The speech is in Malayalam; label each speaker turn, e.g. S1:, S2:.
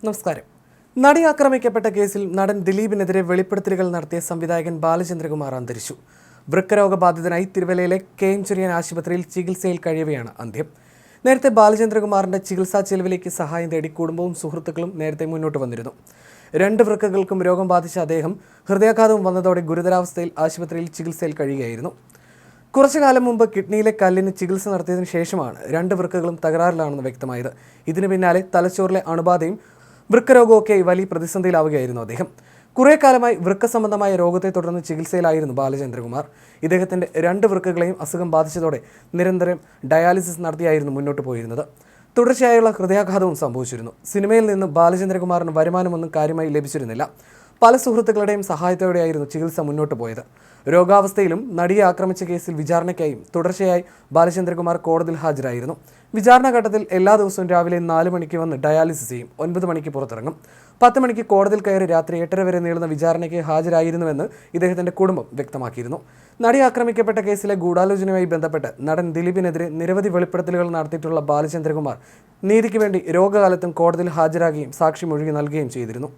S1: നമസ്കാരം. നടി ആക്രമിക്കപ്പെട്ട കേസിൽ നടൻ ദിലീപിനെതിരെ വെളിപ്പെടുത്തലുകൾ നടത്തിയ സംവിധായകൻ ബാലചന്ദ്രകുമാർ അന്തരിച്ചു. വൃക്കരോഗബാധിതനായി തിരുവല്ലയിലെ KM ചെറിയാൻ ആശുപത്രിയിൽ ചികിത്സയിൽ കഴിയവെയാണ് അന്ത്യം. നേരത്തെ ബാലചന്ദ്രകുമാറിന്റെ ചികിത്സാ ചെലവിലേക്ക് സഹായം തേടി കുടുംബവും സുഹൃത്തുക്കളും നേരത്തെ മുന്നോട്ട് വന്നിരുന്നു. 2 വൃക്കകൾക്കും രോഗം ബാധിച്ച അദ്ദേഹം ഹൃദയാഘാതവും വന്നതോടെ ഗുരുതരാവസ്ഥയിൽ ആശുപത്രിയിൽ ചികിത്സയിൽ കഴിയുകയായിരുന്നു. കുറച്ചു കാലം മുമ്പ് കിഡ്നിയിലെ കല്ലിന് ചികിത്സ നടത്തിയതിനു ശേഷമാണ് 2 വൃക്കകളും തകരാറിലാണെന്ന് വ്യക്തമായത്. ഇതിനു പിന്നാലെ തലച്ചോറിലെ അണുബാധയും വൃക്കരോഗമൊക്കെ വലിയ പ്രതിസന്ധിയിലാവുകയായിരുന്നു അദ്ദേഹം. കുറേ കാലമായി വൃക്ക സംബന്ധമായ രോഗത്തെ തുടർന്ന് ചികിത്സയിലായിരുന്നു ബാലചന്ദ്രകുമാർ. ഇദ്ദേഹത്തിന്റെ 2 വൃക്കകളെയും അസുഖം ബാധിച്ചതോടെ നിരന്തരം ഡയാലിസിസ് നടത്തിയായിരുന്നു മുന്നോട്ട് പോയിരുന്നത്. തുടർച്ചയായുള്ള ഹൃദയാഘാതവും സംഭവിച്ചിരുന്നു. സിനിമയിൽ നിന്ന് ബാലചന്ദ്രകുമാറിന് വരുമാനമൊന്നും കാര്യമായി ലഭിച്ചിരുന്നില്ല. പല സുഹൃത്തുക്കളുടെയും സഹായത്തോടെയായിരുന്നു ചികിത്സ മുന്നോട്ട് പോയത്. രോഗാവസ്ഥയിലും നടിയെ ആക്രമിച്ച കേസിൽ വിചാരണയ്ക്കായും തുടർച്ചയായി ബാലചന്ദ്രകുമാർ കോടതിയിൽ ഹാജരായിരുന്നു. വിചാരണ ഘട്ടത്തിൽ എല്ലാ ദിവസവും രാവിലെ 4 മണിക്ക് വന്ന് ഡയാലിസിസ് ചെയ്യും, 9 മണിക്ക് പുറത്തിറങ്ങും. 10 മണിക്ക് കോടതിയിൽ കയറി രാത്രി 8:30 വരെ നീളുന്ന വിചാരണയ്ക്ക് ഹാജരായിരുന്നുവെന്ന് ഇദ്ദേഹത്തിന്റെ കുടുംബം വ്യക്തമാക്കിയിരുന്നു. നടി ആക്രമിക്കപ്പെട്ട കേസിലെ ഗൂഢാലോചനയുമായി ബന്ധപ്പെട്ട് നടൻ ദിലീപിനെതിരെ നിരവധി വെളിപ്പെടുത്തലുകൾ നടത്തിയിട്ടുള്ള ബാലചന്ദ്രകുമാർ നീതിക്ക് വേണ്ടി രോഗകാലത്തും കോടതിയിൽ ഹാജരാകുകയും സാക്ഷിമൊഴി നൽകുകയും ചെയ്തിരുന്നു.